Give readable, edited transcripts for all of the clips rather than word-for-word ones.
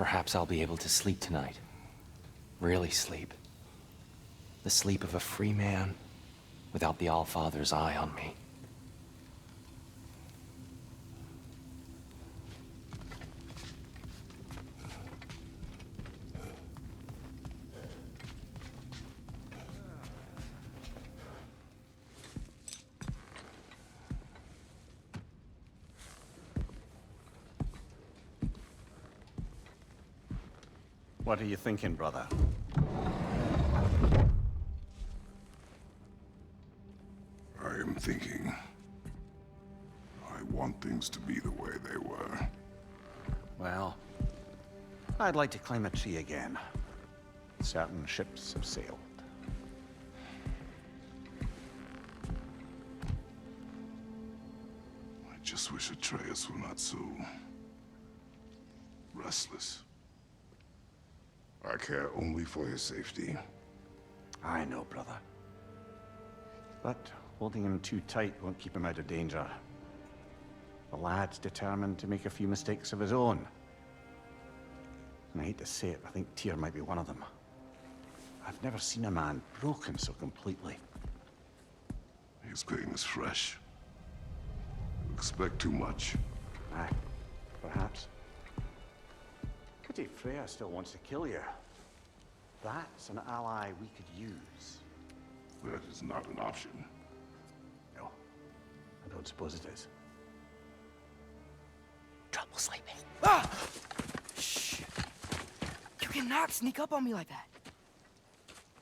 Perhaps I'll be able to sleep tonight. Really sleep. The sleep of a free man, without the Allfather's eye on me. What are you thinking, brother? I am thinking. I want things to be the way they were. Well, I'd like to climb a tree again. Certain ships have sailed. I just wish Atreus were not so restless. I care only for his safety. I know, brother. But holding him too tight won't keep him out of danger. The lad's determined to make a few mistakes of his own. And I hate to say it, I think Tyr might be one of them. I've never seen a man broken so completely. His pain is fresh. You expect too much. Aye, perhaps. Pity Freya still wants to kill you. That's an ally we could use. That is not an option. No, I don't suppose it is. Trouble sleeping. Ah! Shh. You cannot sneak up on me like that.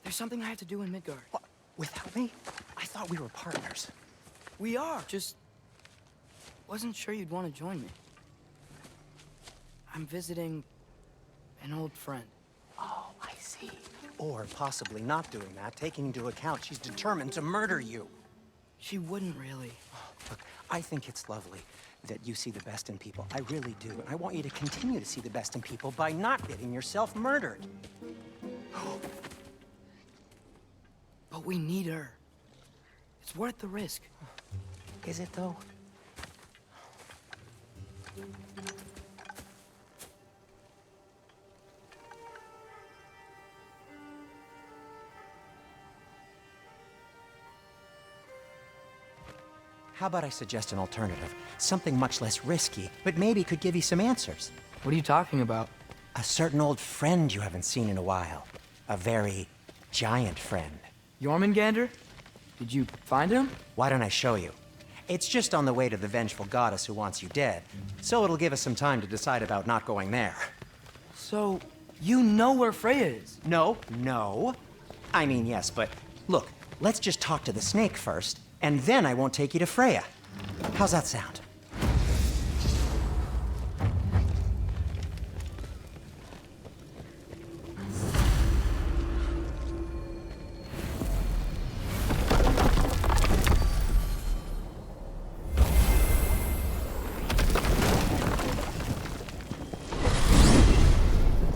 There's something I have to do in Midgard. What? Without me? I thought we were partners. We are, just wasn't sure you'd want to join me. I'm visiting an old friend. Oh, I see. Or possibly not doing that, taking into account she's determined to murder you. She wouldn't really. Look, I think it's lovely that you see the best in people. I really do. And I want you to continue to see the best in people by not getting yourself murdered. But we need her. It's worth the risk. Is it, though? How about I suggest an alternative? Something much less risky, but maybe could give you some answers. What are you talking about? A certain old friend you haven't seen in a while. A very giant friend. Jormungandr? Did you find him? Why don't I show you? It's just on the way to the vengeful goddess who wants you dead, so it'll give us some time to decide about not going there. So, you know where Freya is? No. I mean, yes, but look, let's just talk to the snake first, and then I won't take you to Freya. How's that sound?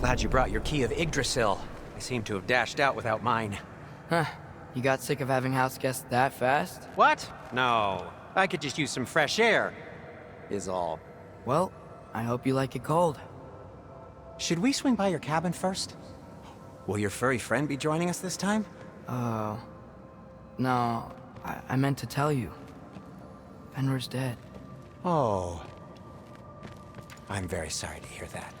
Glad you brought your key of Yggdrasil. I seem to have dashed out without mine. Huh. You got sick of having house guests that fast? What? No. I could just use some fresh air, is all. Well, I hope you like it cold. Should we swing by your cabin first? Will your furry friend be joining us this time? No. I meant to tell you. Fenrir's dead. Oh. I'm very sorry to hear that.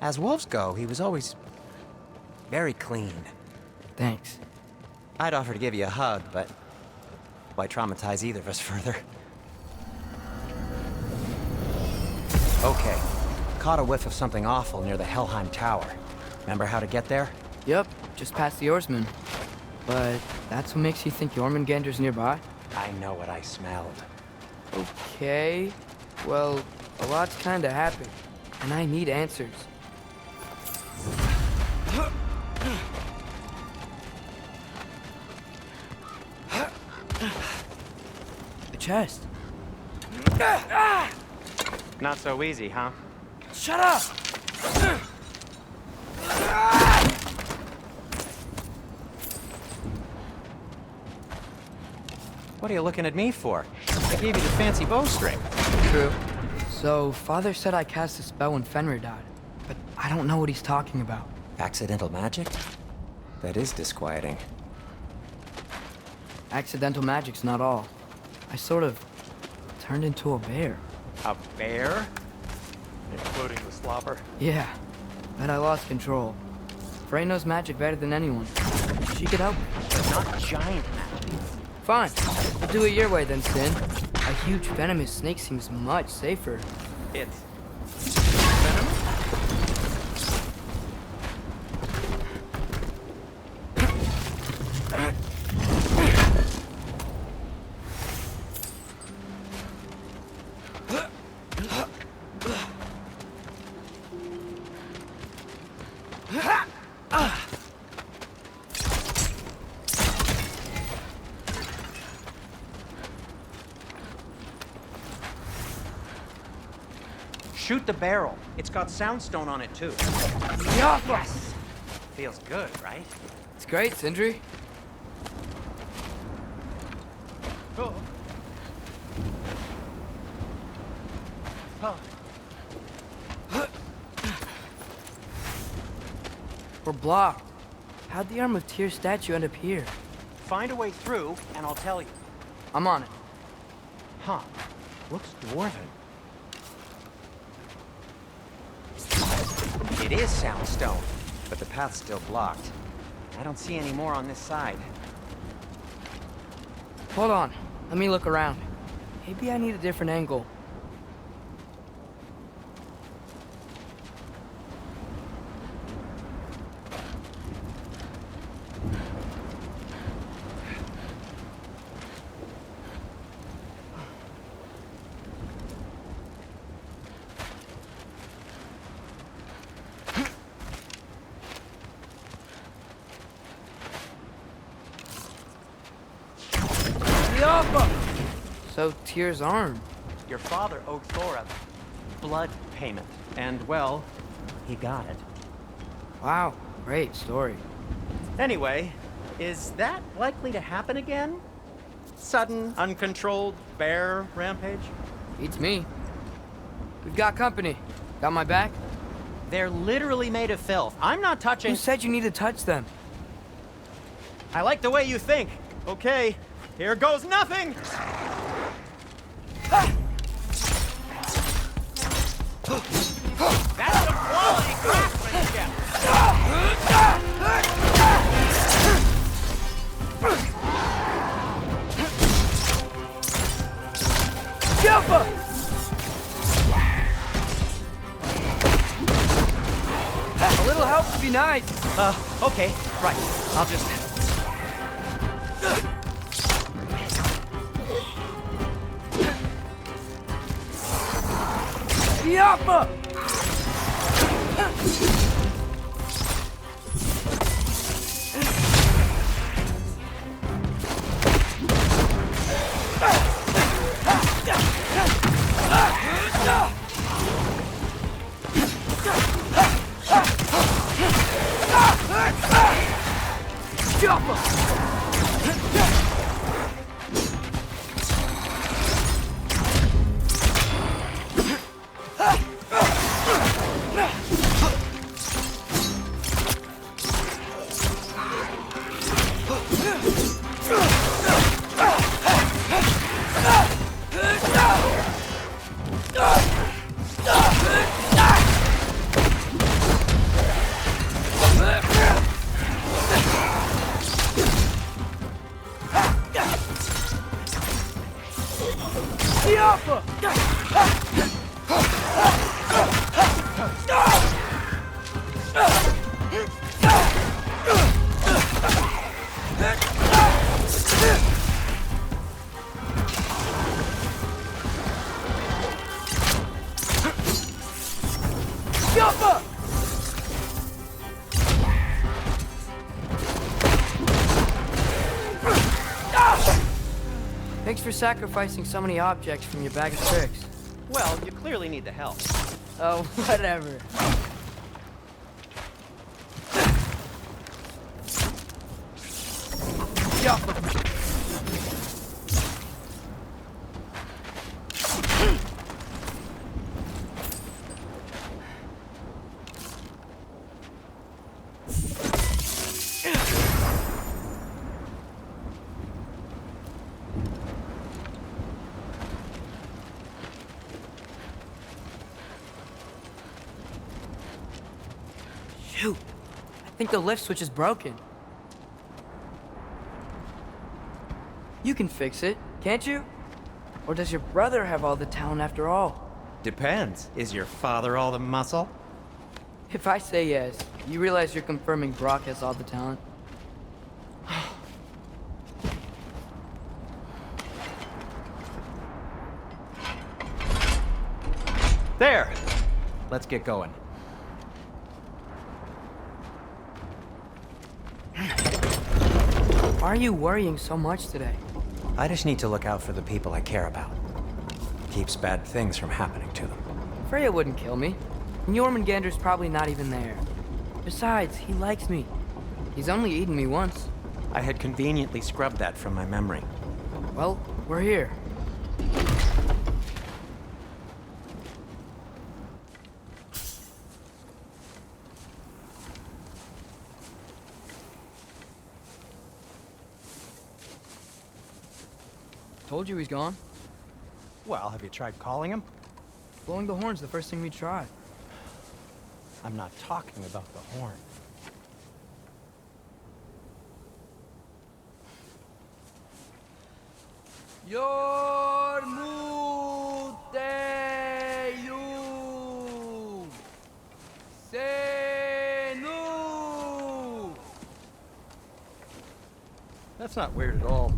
As wolves go, he was always very clean. Thanks. I'd offer to give you a hug, but why traumatize either of us further? Okay. Caught a whiff of something awful near the Helheim Tower. Remember how to get there? Yep, just past the oarsman. But that's what makes you think Jormungandr's nearby? I know what I smelled. Okay. Well, a lot's kinda happened, and I need answers. The chest. Not so easy, huh? Shut up! What are you looking at me for? I gave you the fancy bowstring. True. So, Father said I cast a spell when Fenrir died. But I don't know what he's talking about. Accidental magic? That is disquieting. Accidental magic's not all. I sort of turned into a bear. A bear? Including the slobber. Yeah, but I lost control. Frey knows magic better than anyone. She could help me. Not giant magic. Fine, we'll do it your way then, Sin. A huge venomous snake seems much safer. It's venom? Shoot the barrel. It's got soundstone on it, too. Yes! Feels good, right? It's great, Sindri. Oh. Oh. We're blocked. How'd the Arm of Tyr statue end up here? Find a way through, and I'll tell you. I'm on it. Huh. Looks dwarven. It is soundstone, but the path's still blocked. I don't see any more on this side. Hold on. Let me look around. Maybe I need a different angle. So, Tyr's arm. Your father owed Thor a blood payment, and, well, he got it. Wow, great story. Anyway, is that likely to happen again? Sudden, uncontrolled bear rampage? Beats me. We've got company. Got my back? They're literally made of filth. I'm not touching... Who said you need to touch them? I like the way you think. Okay, here goes nothing! That's some quality craftsmanship! Jumper! A little help would be nice. Okay, right. I'll just... Yappa! Thanks for sacrificing so many objects from your bag of tricks. Well, you clearly need the help. Oh, whatever. I think the lift switch is broken. You can fix it, can't you? Or does your brother have all the talent after all? Depends. Is your father all the muscle? If I say yes, you realize you're confirming Brock has all the talent? There! Let's get going. Why are you worrying so much today? I just need to look out for the people I care about. Keeps bad things from happening to them. Freya wouldn't kill me. And Jormungandr's probably not even there. Besides, he likes me. He's only eaten me once. I had conveniently scrubbed that from my memory. Well, we're here. Told you he's gone. Well, have you tried calling him? Blowing the horn's the first thing we try. I'm not talking about the horn. Yormuteyu Senu. That's not weird at all.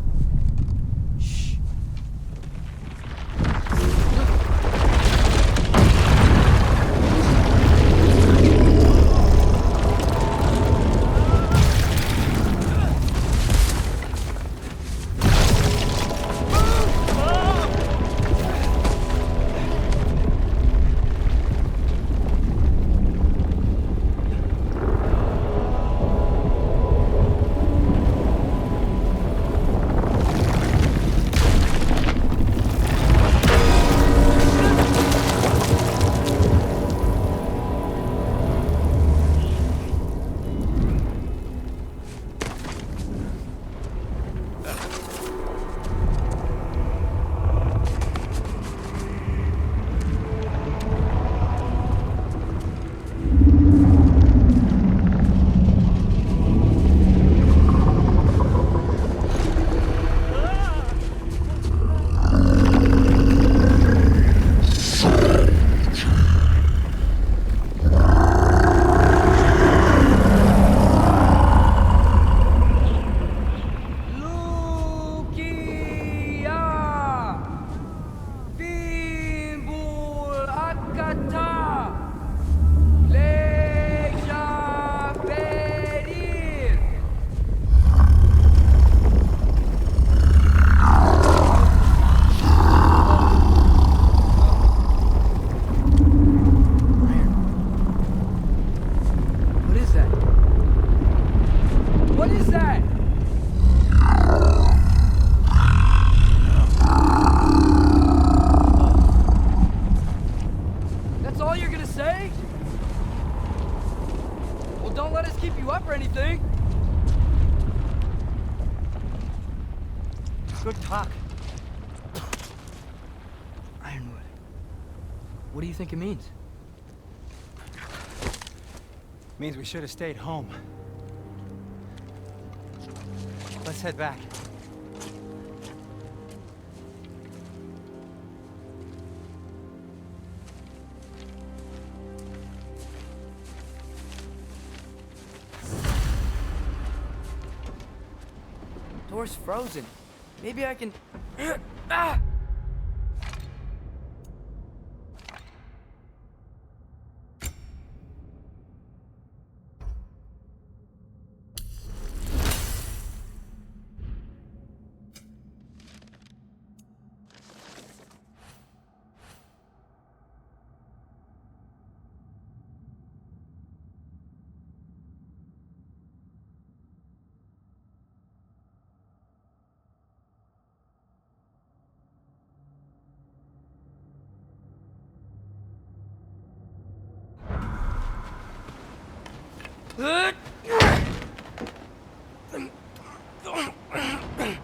Good talk. Ironwood. What do you think it means? Means we should have stayed home. Let's head back. Door's frozen. Maybe I can... Ah!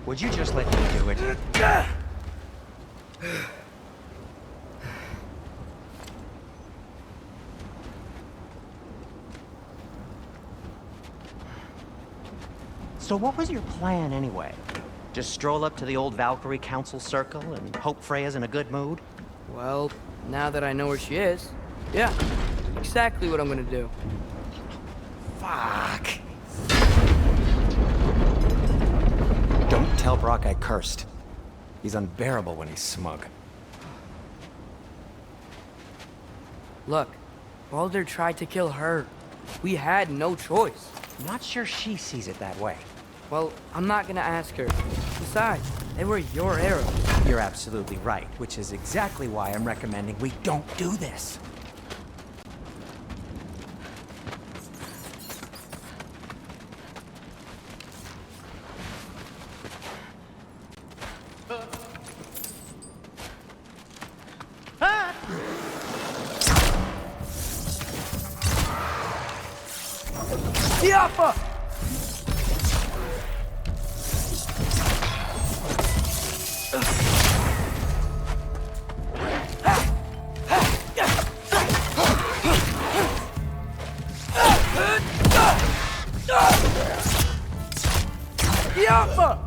Would you just let me do it? So what was your plan anyway? Just stroll up to the old Valkyrie Council Circle and hope Freya's in a good mood? Well, now that I know where she is, yeah, exactly what I'm gonna do. Fuck. Don't tell Brock I cursed. He's unbearable when he's smug. Look, Baldur tried to kill her. We had no choice. Not sure she sees it that way. Well, I'm not gonna ask her. Besides, they were your arrows. You're absolutely right, which is exactly why I'm recommending we don't do this. Yappa! Yappa!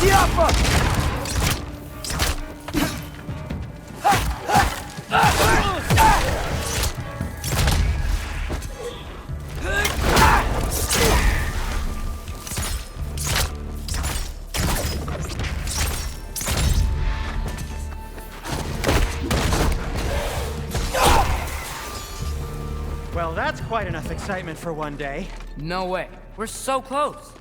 Yappa! Well, that's quite enough excitement for one day. No way. We're so close.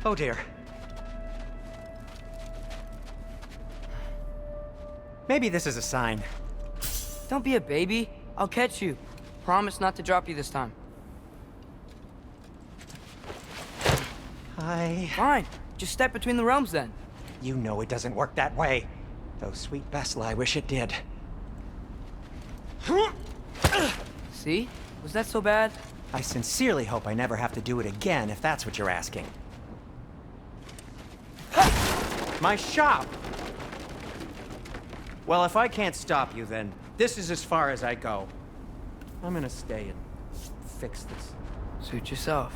Oh dear. Maybe this is a sign. Don't be a baby. I'll catch you. Promise not to drop you this time. Fine. Just step between the realms then. You know it doesn't work that way. Though, sweet Bessel, I wish it did. See? Was that so bad? I sincerely hope I never have to do it again, if that's what you're asking. My shop! Well, if I can't stop you, then this is as far as I go. I'm gonna stay and fix this. Suit yourself.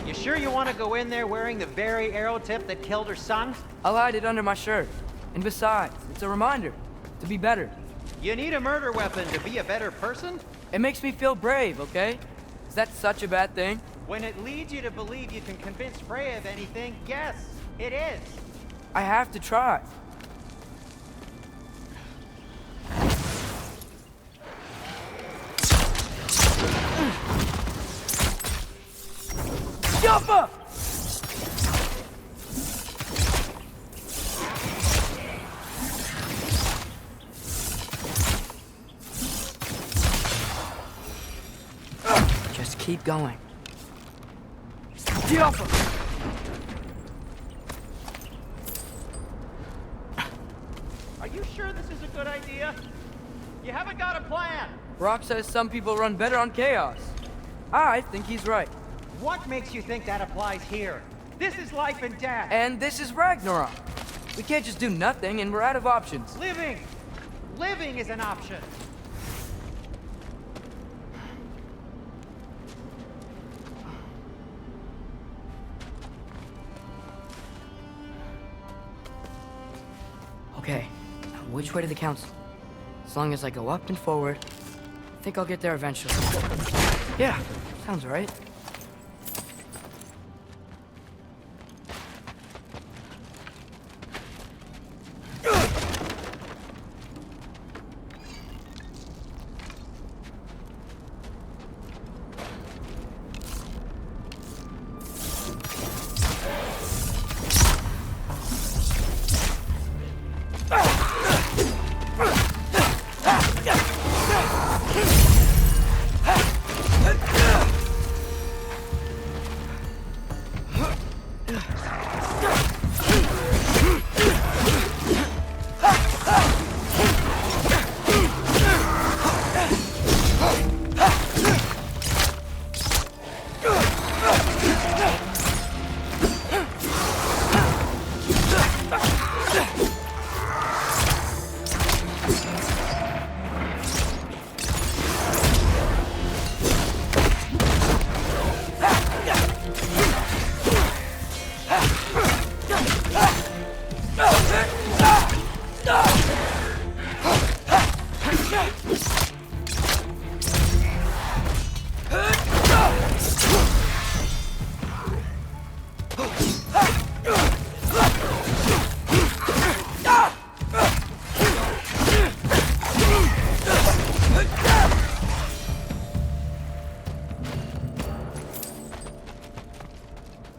You sure you want to go in there wearing the very arrow tip that killed her son? I'll hide it under my shirt. And besides, it's a reminder to be better. You need a murder weapon to be a better person? It makes me feel brave, okay? Is that such a bad thing? When it leads you to believe you can convince Freya of anything, yes, it is. I have to try. Yappa! Just keep going. Yappa! Are you sure this is a good idea? You haven't got a plan. Brock says some people run better on chaos. I think he's right. What makes you think that applies here? This is life and death. And this is Ragnarok. We can't just do nothing, and we're out of options. Living! Living is an option. Okay, now which way to the council? As long as I go up and forward, I think I'll get there eventually. Yeah, sounds right.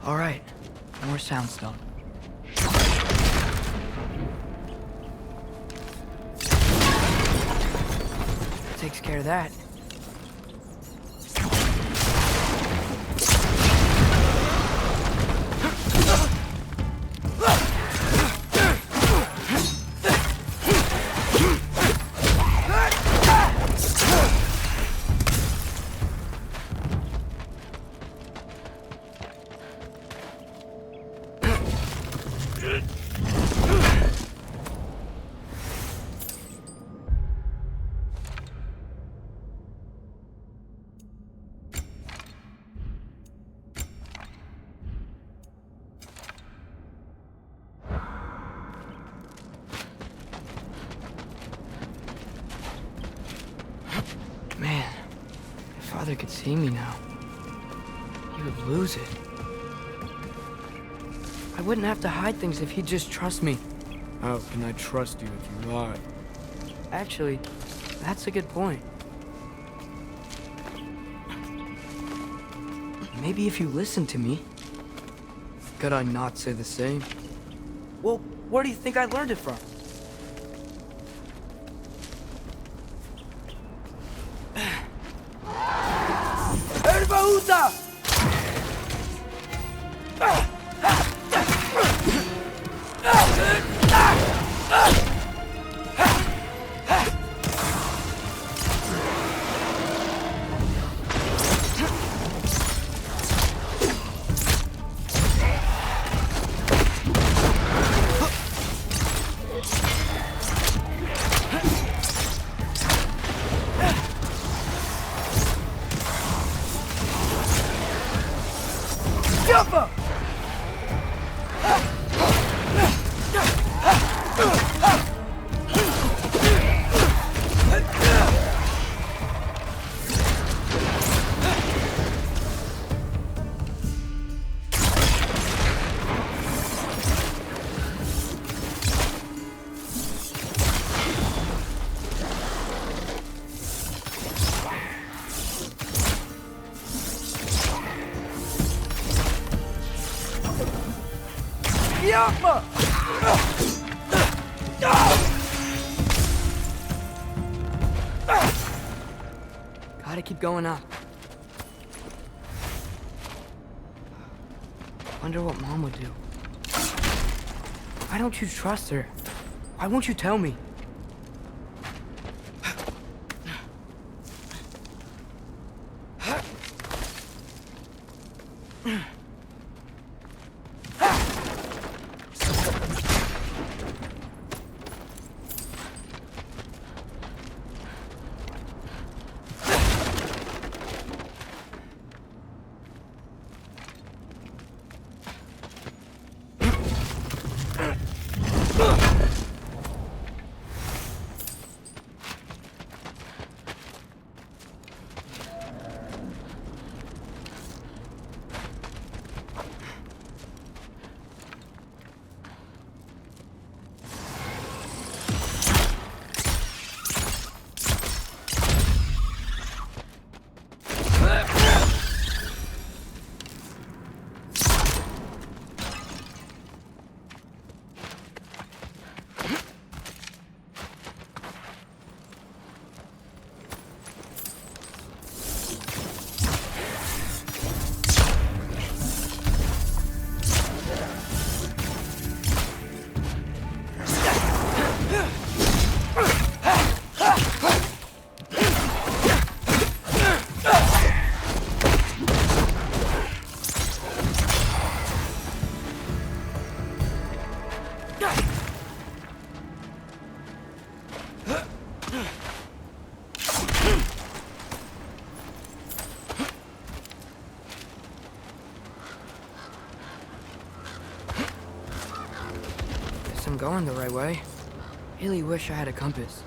All right, more soundstone. Takes care of that. Man, if Father could see me now, he would lose it. I wouldn't have to hide things if he'd just trust me. How can I trust you if you lie? Actually, that's a good point. Maybe if you listened to me. Could I not say the same? Well, where do you think I learned it from? Erbaúda! Jumper! Yapma! Gotta keep going up. Wonder what Mom would do. Why don't you trust her? Why won't you tell me? Guess I'm going the right way. Really wish I had a compass.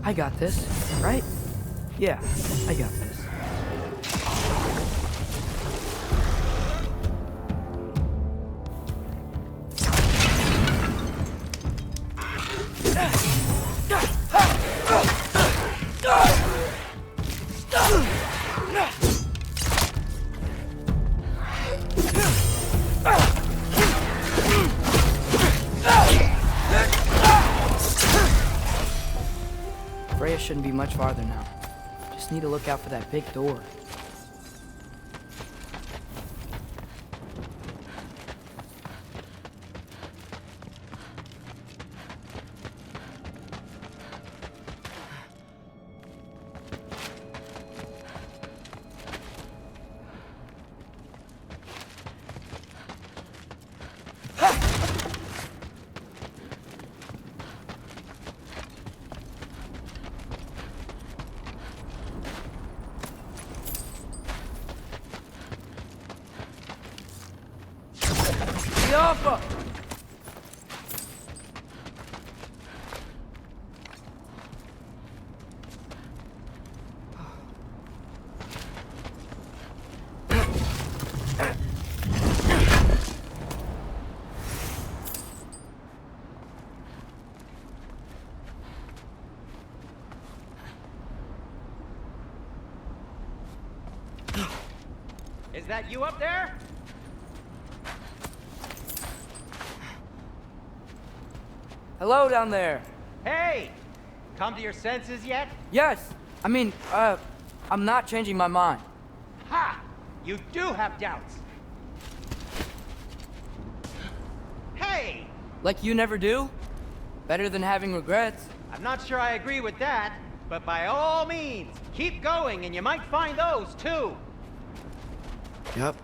I got this, right? Yeah, I got this. shouldn't be much farther now. Just need to look out for that big door. Alpha! Is that you up there? Hello down there. Hey! Come to your senses yet? Yes. I mean, I'm not changing my mind. Ha! You do have doubts. Hey! Like you never do? Better than having regrets. I'm not sure I agree with that, but by all means, keep going and you might find those too. Yep.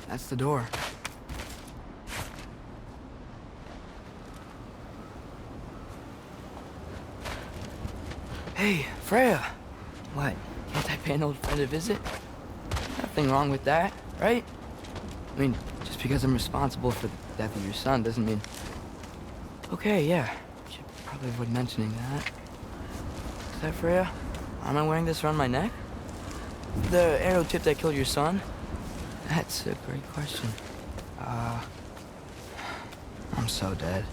That's the door. Hey, Freya. What? Can't I pay an old friend a visit? Nothing wrong with that, right? I mean, just because I'm responsible for the death of your son doesn't mean... Okay, yeah. Should probably avoid mentioning that. Is that Freya? Am I wearing this around my neck? The arrow tip that killed your son? That's a great question. I'm so dead.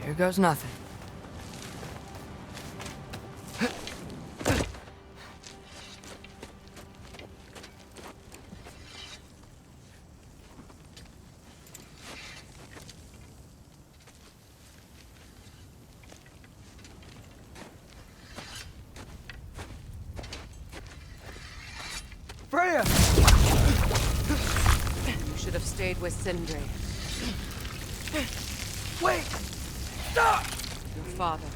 Here goes nothing. Freya! You should have stayed with Sindri. Wait! Stop! Your father.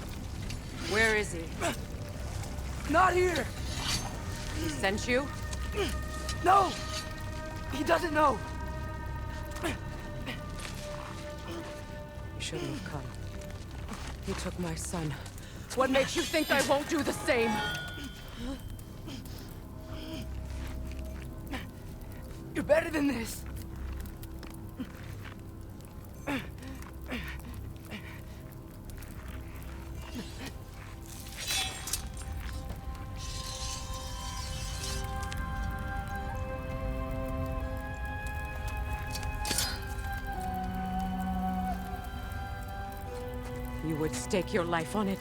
Where is he? Not here! He sent you? No! He doesn't know! You shouldn't have come. He took my son. What makes you think I won't do the same? You're better than this! You would stake your life on it?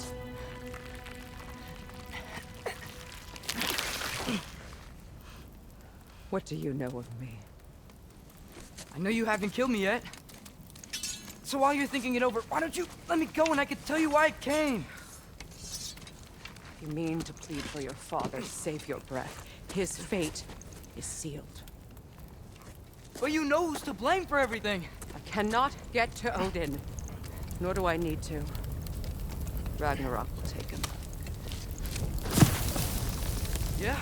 What do you know of me? I know you haven't killed me yet. So while you're thinking it over, why don't you let me go and I can tell you why I came? You mean to plead for your father, save your breath. His fate is sealed. But you know who's to blame for everything. I cannot get to Odin. Nor do I need to. Ragnarök will take him. Yeah?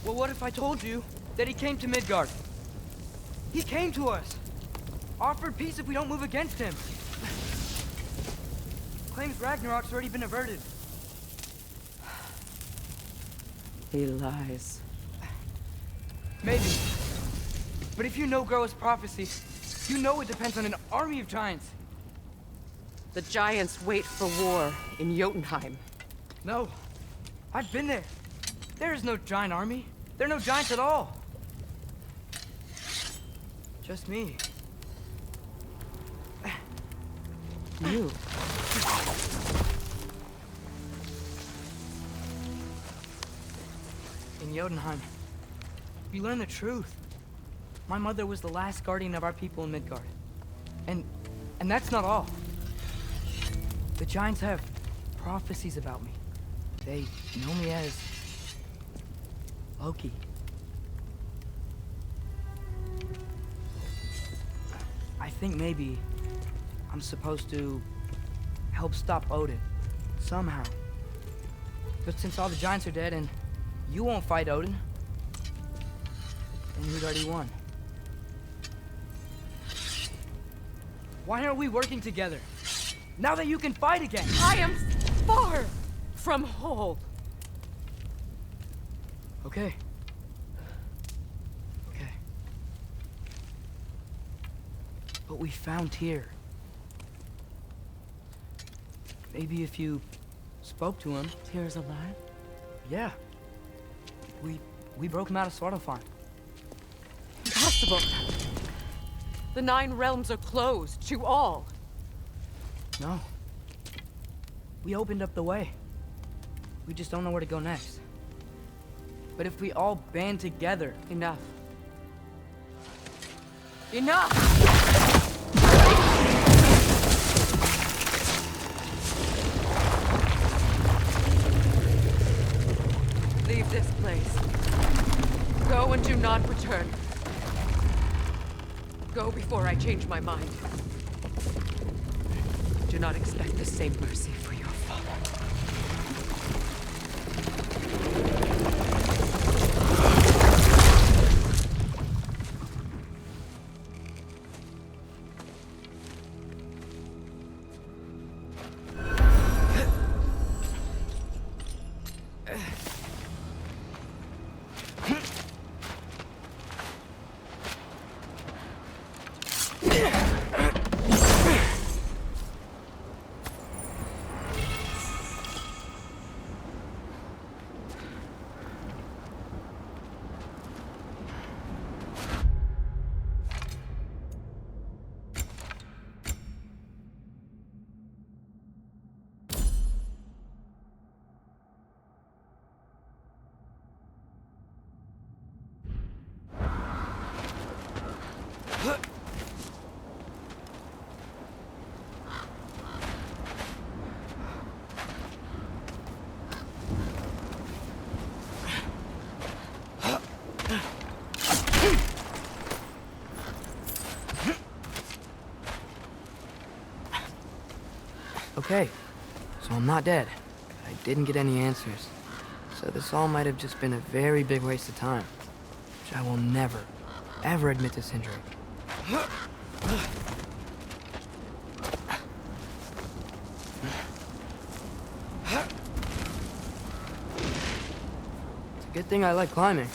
Well, what if I told you that he came to Midgard? He came to us. Offered peace if we don't move against him. Claims Ragnarok's already been averted. He lies. Maybe. But if you know Groa's prophecy, you know it depends on an army of giants. The giants wait for war in Jotunheim. No. I've been there. There is no giant army. There are no giants at all. Just me. You. In Jotunheim, we learn the truth. My mother was the last guardian of our people in Midgard. And that's not all. The Giants have prophecies about me. They know me as Loki. I think maybe I'm supposed to help stop Odin, somehow. But since all the Giants are dead and you won't fight Odin, then you'd already won. Why aren't we working together? Now that you can fight again! I am far from whole. Okay. Okay. But we found Tyr. Maybe if you spoke to him. Tyr's alive? Yeah. We broke him out of Svartalfheim. Impossible. The 9 realms are closed to all. No. We opened up the way. We just don't know where to go next. But if we all band together... Enough. Enough! Leave this place. Go and do not return. Go before I change my mind. Do not expect the same mercy for your father. Okay, so I'm not dead. I didn't get any answers. So this all might have just been a very big waste of time. Which I will never, ever admit to Sindri. It's a good thing I like climbing.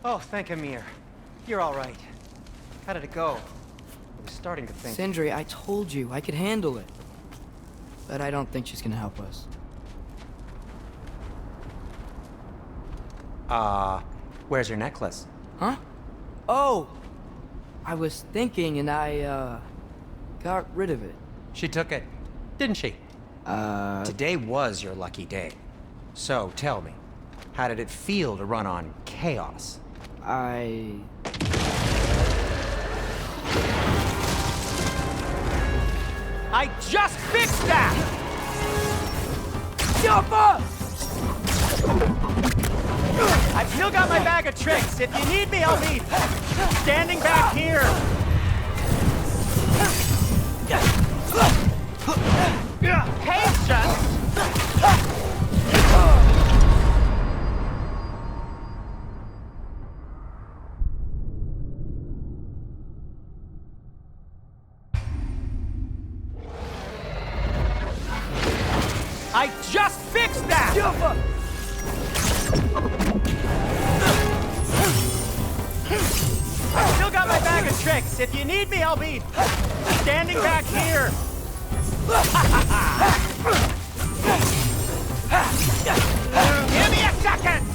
Oh, thank Amir. You're all right. How did it go? I was starting to think... Sindri, I told you I could handle it. But I don't think she's gonna help us. Where's your necklace? Huh? Oh! I was thinking and I, got rid of it. She took it, didn't she? Today was your lucky day. So, tell me, how did it feel to run on chaos? I just fixed that! I've still got my bag of tricks. If you need me, I'll be standing back here. Patience! I just fixed that! I've still got my bag of tricks. If you need me, I'll be standing back here. Give me a second!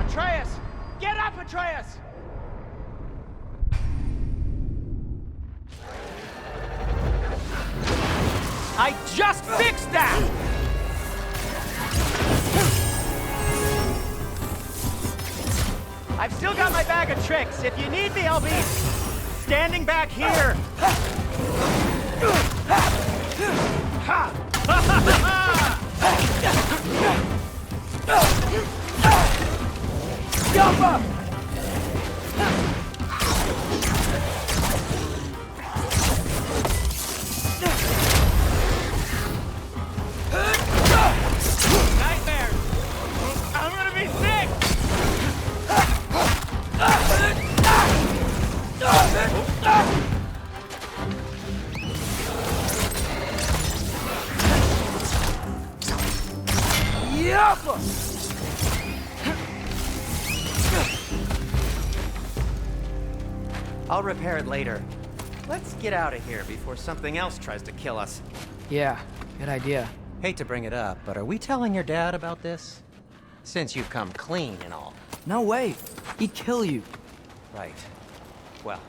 Atreus! Get up, Atreus! I just fixed that! I've still got my bag of tricks. If you need me, I'll be standing back here. Nightmares! I'm gonna be sick! I'll repair it later. Let's get out of here before something else tries to kill us. Yeah, good idea. Hate to bring it up, but are we telling your dad about this? Since you've come clean and all. No way. He'd kill you. Right. Well,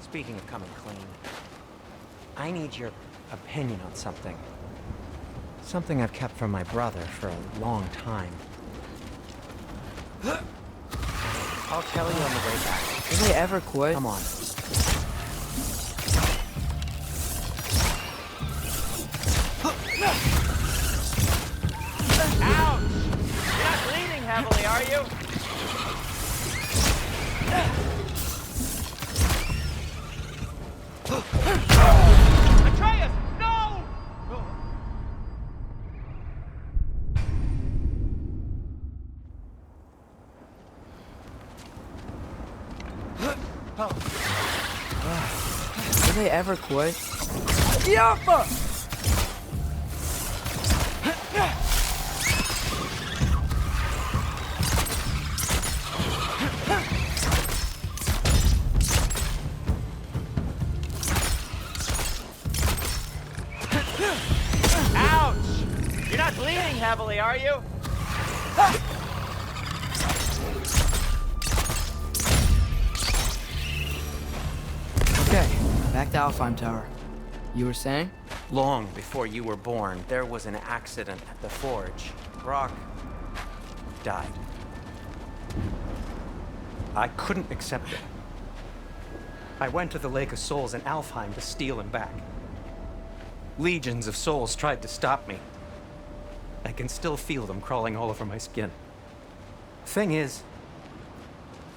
speaking of coming clean, I need your opinion on something. Something I've kept from my brother for a long time. I'll tell you on the way back. Will they ever quit? Come on. Ouch! You're not bleeding heavily, are you? Atreus, no! Will they ever quit? Ouch! You're not bleeding heavily, are you? Okay, back to Alfheim Tower. You were saying? Long before you were born, there was an accident at the forge. Brock died. I couldn't accept it. I went to the Lake of Souls in Alfheim to steal him back. Legions of souls tried to stop me. I can still feel them crawling all over my skin. Thing is,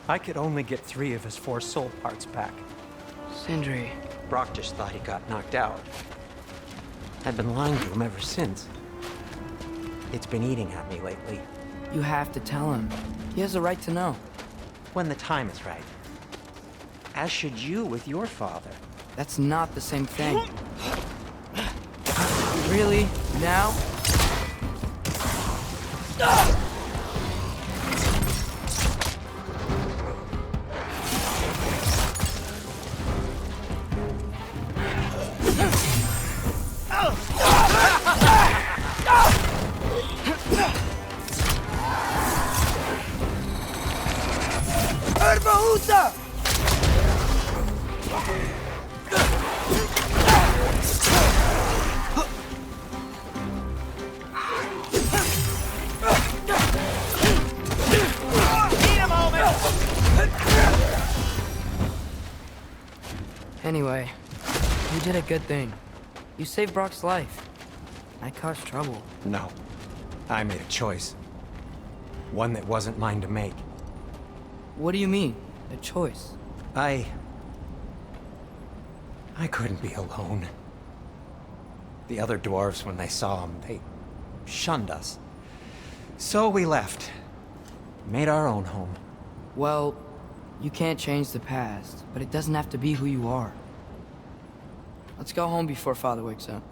I could only get 3 of his 4 soul parts back. Sindri. Brock just thought he got knocked out. I've been lying to him ever since. It's been eating at me lately. You have to tell him. He has a right to know. When the time is right. As should you with your father. That's not the same thing. Really? Now? Anyway, you did a good thing. You saved Brock's life. I caused trouble. No. I made a choice. One that wasn't mine to make. What do you mean? A choice? I couldn't be alone. The other dwarves, when they saw him, they shunned us. So we left. Made our own home. Well, you can't change the past, but it doesn't have to be who you are. Let's go home before Father wakes up.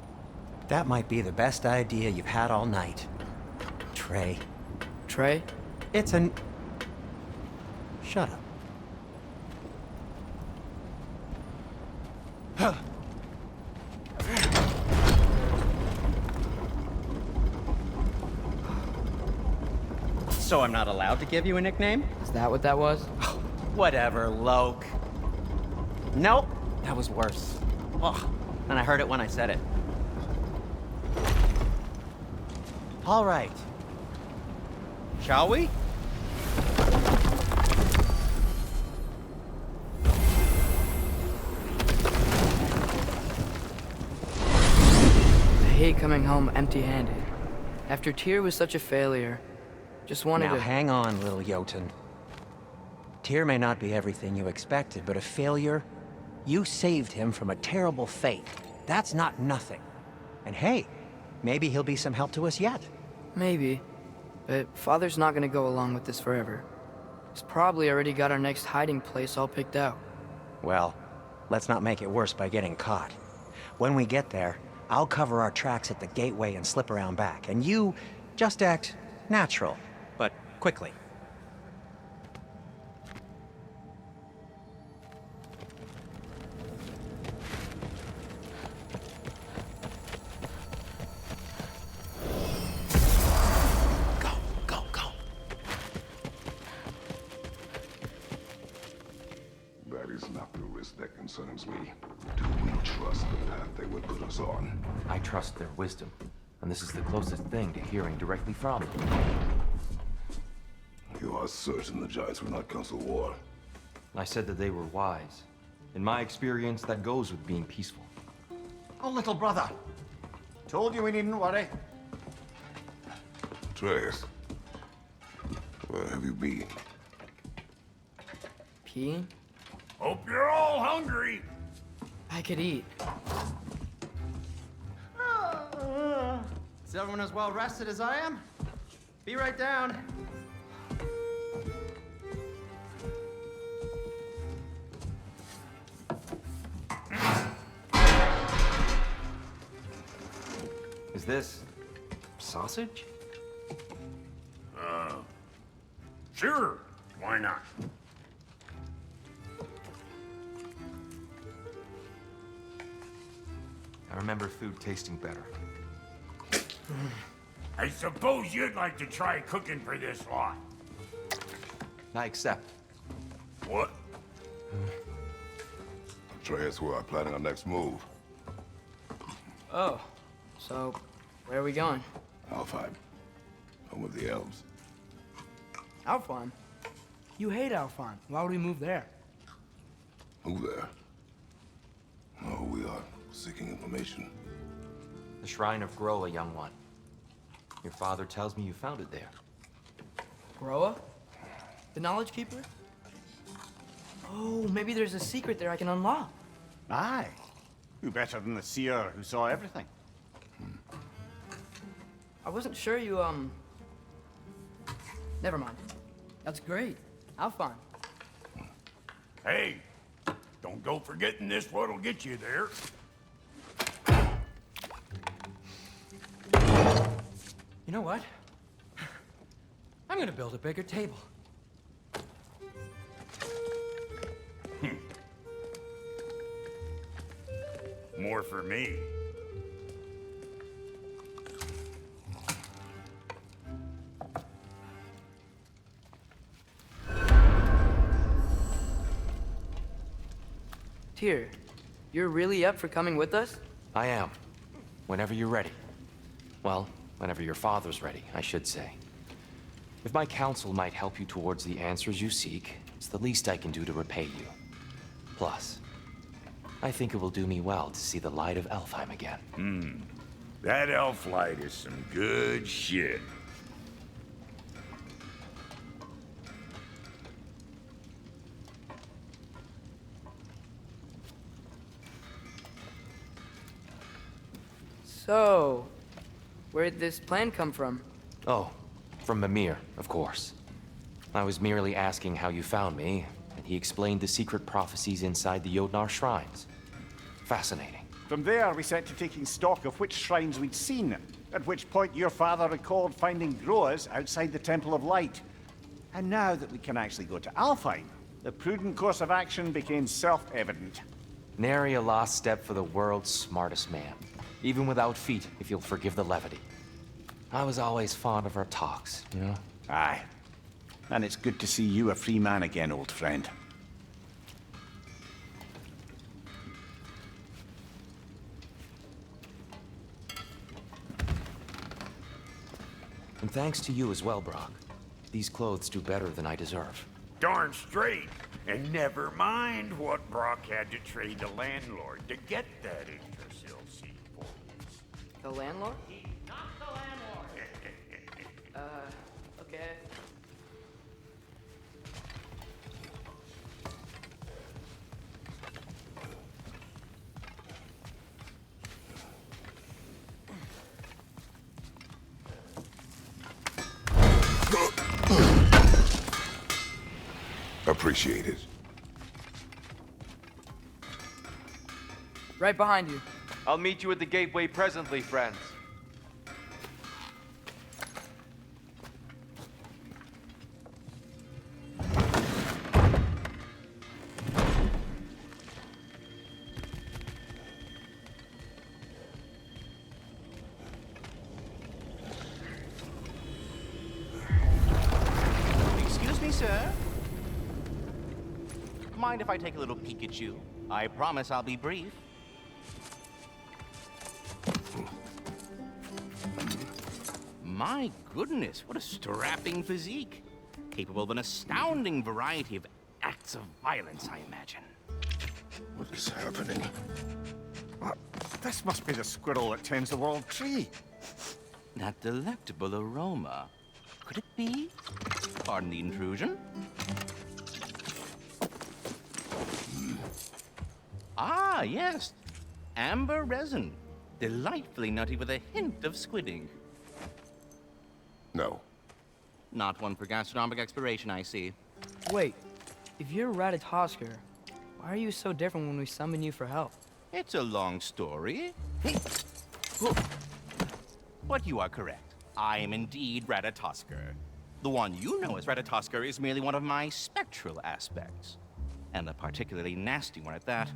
That might be the best idea you've had all night. Trey. Trey? It's an... Shut up. So I'm not allowed to give you a nickname? Is that what that was? Whatever, Loke. Nope, that was worse. Ugh, and I heard it when I said it. All right. Shall we? I hate coming home empty-handed. After Tyr was such a failure, just wanted Now to... hang on, little Jotun. Tyr may not be everything you expected, but a failure? You saved him from a terrible fate. That's not nothing. And hey, maybe he'll be some help to us yet. Maybe. But Father's not gonna go along with this forever. He's probably already got our next hiding place all picked out. Well, let's not make it worse by getting caught. When we get there, I'll cover our tracks at the gateway and slip around back. And you just act natural, but quickly. Go, go, go. That is not the risk that concerns me. Do we trust the path they would put us on? I trust their wisdom, and this is the closest thing to hearing directly from them. You are certain the Giants were not Council War? I said that they were wise. In my experience, that goes with being peaceful. Oh, little brother. Told you we needn't worry. Atreus, where have you been? Peeing? Hope you're all hungry. I could eat. Is everyone as well rested as I am? Be right down. Is this sausage? Sure, why not? I remember food tasting better. I suppose you'd like to try cooking for this lot. I accept. What? Atreus, we're planning our next move. Oh, so where are we going? Alfheim, home of the elves. Alfheim? You hate Alfheim. Why would we move there? Who there? Oh, we are seeking information. The Shrine of GMGoW, young one. Your father tells me you found it there. Groa? The Knowledge Keeper? Oh, maybe there's a secret there I can unlock. Aye. Who better than the seer who saw everything? I wasn't sure you, Never mind. That's great. Alfheim. Hey, don't go forgetting this what'll get you there. You know what? I'm gonna build a bigger table. More for me. Tyr, you're really up for coming with us? I am. Whenever you're ready. Well, whenever your father's ready, I should say. If my counsel might help you towards the answers you seek, it's the least I can do to repay you. Plus, I think it will do me well to see the light of Alfheim again. That elf light is some good shit. So, where'd this plan come from? Oh, from Mimir, of course. I was merely asking how you found me, and he explained the secret prophecies inside the Jotnar shrines. Fascinating. From there, we set to taking stock of which shrines we'd seen, at which point your father recalled finding Groas outside the Temple of Light. And now that we can actually go to Alfheim, the prudent course of action became self-evident. Nary a lost step for the world's smartest man. Even without feet, if you'll forgive the levity. I was always fond of our talks, you know? Aye. And it's good to see you a free man again, old friend. And thanks to you as well, Brock. These clothes do better than I deserve. Darn straight. And never mind what Brock had to trade the landlord to get that Yggdrasil seed for. The landlord? Not the landlord. Okay. Appreciate it. Right behind you. I'll meet you at the gateway presently, friends. Excuse me, sir. Mind if I take a little peek at you? I promise I'll be brief. My goodness, what a strapping physique. Capable of an astounding variety of acts of violence, I imagine. What is happening? What? This must be the squirrel that tends the world tree. That delectable aroma. Could it be? Pardon the intrusion. Ah, yes. Amber resin. Delightfully nutty with a hint of squid ink. No. Not one for gastronomic exploration, I see. Wait, if you're Ratatosker, why are you so different when we summon you for help? It's a long story. But you are correct. I am indeed Ratatosker. The one you know as Ratatosker is merely one of my spectral aspects. And a particularly nasty one at that.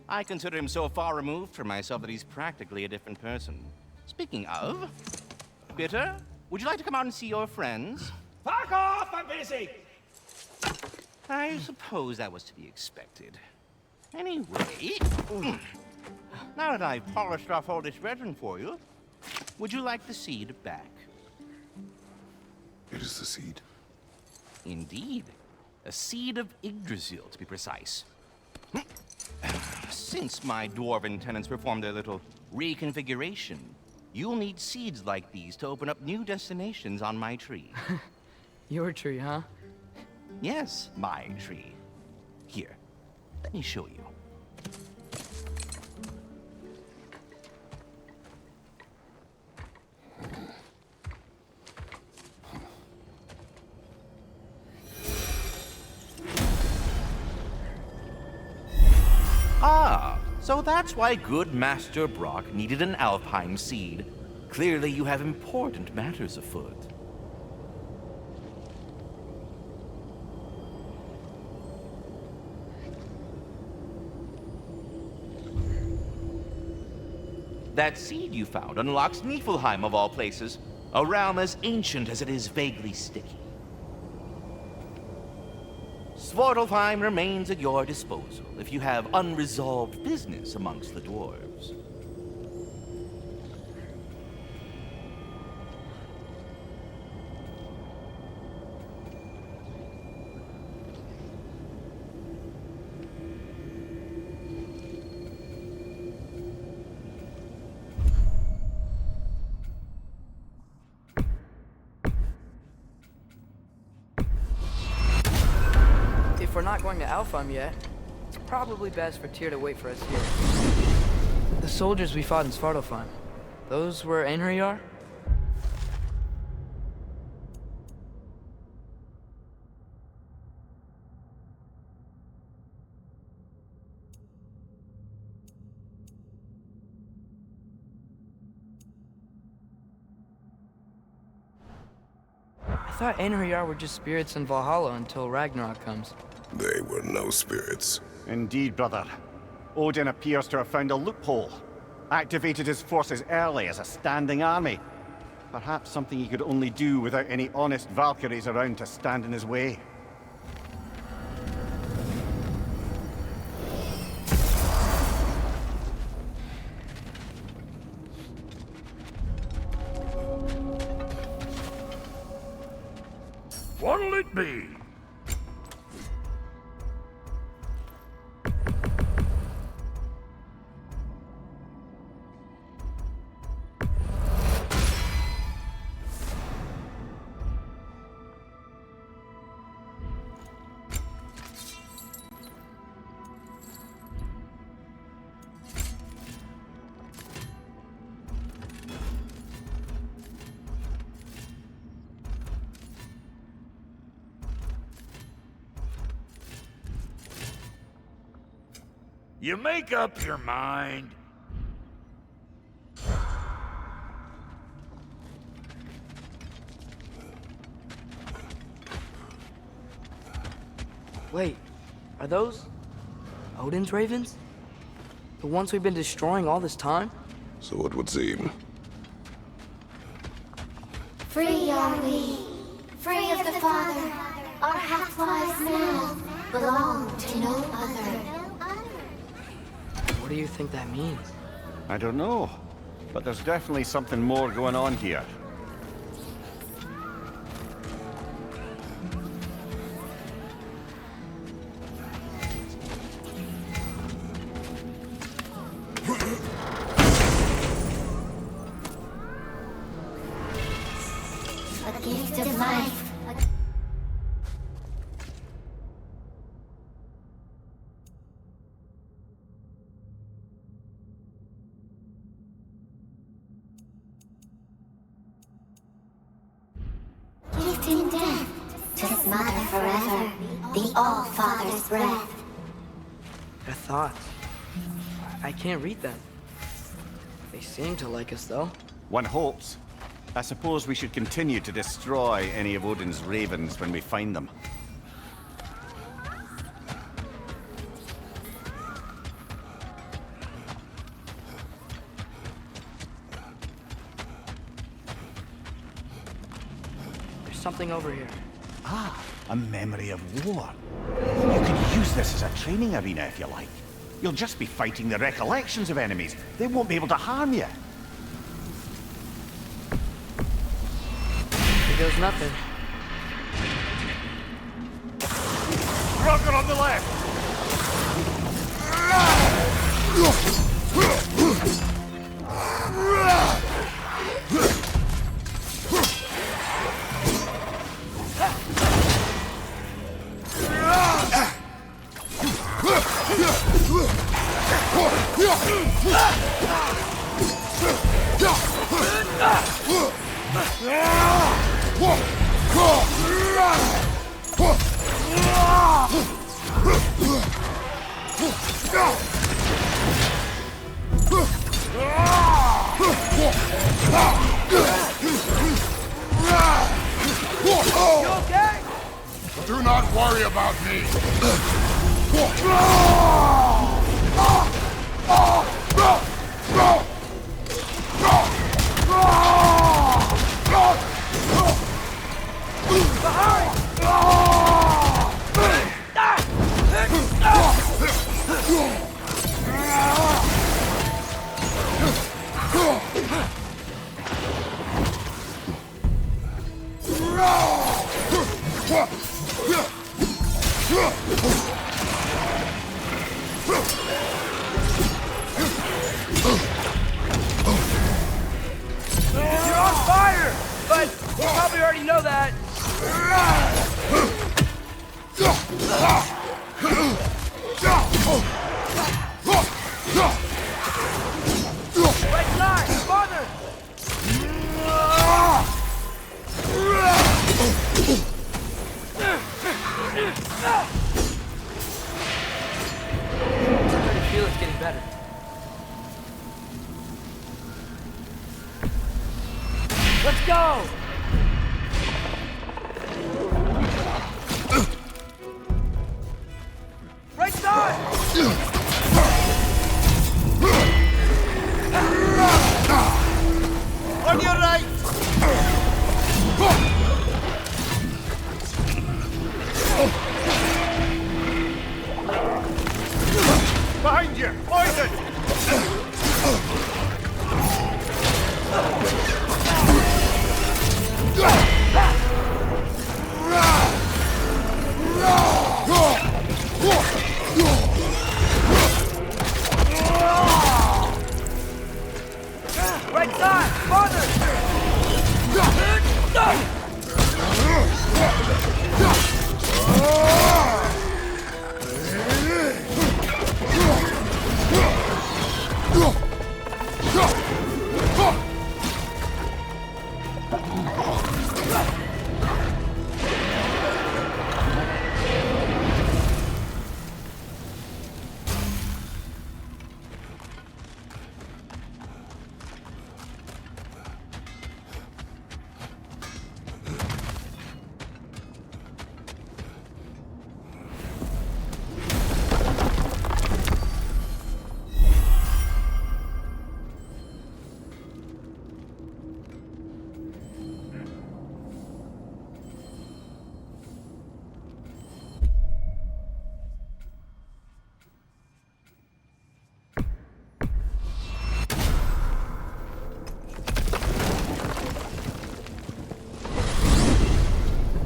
I consider him so far removed from myself that he's practically a different person. Speaking of, Bitter, would you like to come out and see your friends? Fuck off! I'm busy! I suppose that was to be expected. Anyway, now that I've polished off all this resin for you, would you like the seed back? It is the seed. Indeed. A seed of Yggdrasil, to be precise. Since my dwarven tenants performed their little reconfiguration, you'll need seeds like these to open up new destinations on my tree. Your tree, huh? Yes, my tree. Here, let me show you. Ah, so that's why good Master Brock needed an Alfheim seed. Clearly you have important matters afoot. That seed you found unlocks Niflheim of all places, a realm as ancient as it is vaguely sticky. Svartalfheim remains at your disposal if you have unresolved business amongst the dwarves. If we're not going to Alfheim yet, it's probably best for Tyr to wait for us here. The soldiers we fought in Svartalfheim, those were Einherjar? I thought Einherjar were just spirits in Valhalla until Ragnarok comes. They were no spirits. Indeed, brother. Odin appears to have found a loophole. Activated his forces early as a standing army. Perhaps something he could only do without any honest Valkyries around to stand in his way. What'll it be? You make up your mind. Wait, are those Odin's ravens? The ones we've been destroying all this time? So it would seem. Free are we, free of the Father. Our half-lives now belong to no other. What do you think that means? I don't know, but there's definitely something more going on here. A gift of life. Gift in death, to smother forever the All-Father's breath. Their thoughts. I can't read them. They seem to like us, though. One hopes. I suppose we should continue to destroy any of Odin's ravens when we find them. There's something over here. Ah, a memory of war. You can use this as a training arena if you like. You'll just be fighting the recollections of enemies. They won't be able to harm you. Here goes nothing. Rocket on the left! Do not worry about me. You're on fire! But you probably already know that. Right side! Farther! I can feel it's getting better. Let's go! Right side! On your right! Behind you! Poison!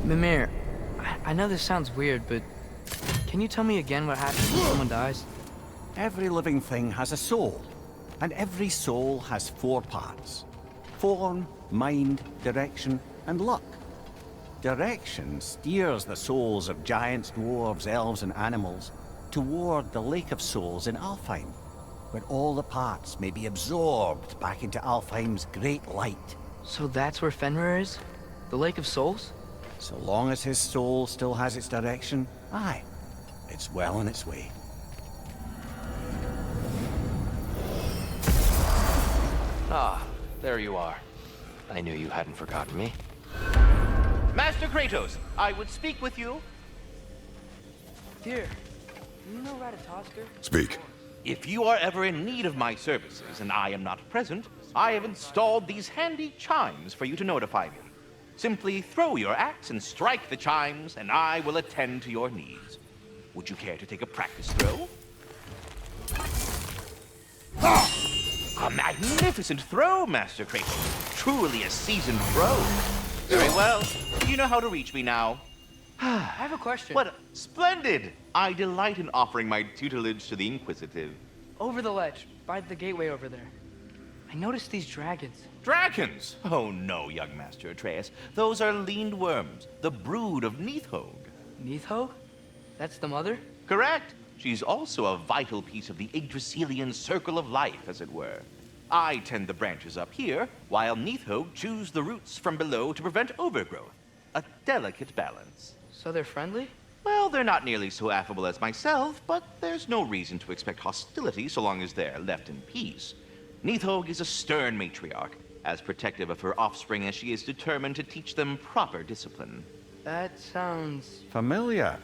Mimir, I know this sounds weird, but can you tell me again what happens when someone dies? Every living thing has a soul, and every soul has 4 parts. Form, mind, direction, and luck. Direction steers the souls of giants, dwarves, elves, and animals toward the Lake of Souls in Alfheim, where all the parts may be absorbed back into Alfheim's great light. So that's where Fenrir is? The Lake of Souls? So long as his soul still has its direction, aye, it's well on its way. Ah, there you are. I knew you hadn't forgotten me. Master Kratos, I would speak with you. Dear, do you know Ratatosker? Speak. If you are ever in need of my services and I am not present, I have installed these handy chimes for you to notify me. Simply throw your axe and strike the chimes, and I will attend to your needs. Would you care to take a practice throw? A magnificent throw, Master Kratos. Truly a seasoned pro. Very well. You know how to reach me now. I have a question. What? Splendid! I delight in offering my tutelage to the inquisitive. Over the ledge, by the gateway over there. I noticed these dragons. Dragons? Oh no, young Master Atreus. Those are leaned worms, the brood of Nidhogg. Nidhogg? That's the mother? Correct. She's also a vital piece of the Yggdrasilian circle of life, as it were. I tend the branches up here, while Nidhogg chews the roots from below to prevent overgrowth. A delicate balance. So they're friendly? Well, they're not nearly so affable as myself, but there's no reason to expect hostility so long as they're left in peace. Nidhogg is a stern matriarch, as protective of her offspring as she is determined to teach them proper discipline. That sounds... familiar.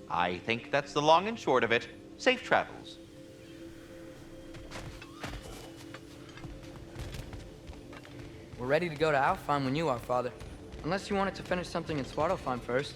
I think that's the long and short of it. Safe travels. We're ready to go to Alfheim when you are, Father. Unless you wanted to finish something in Svartalfheim first.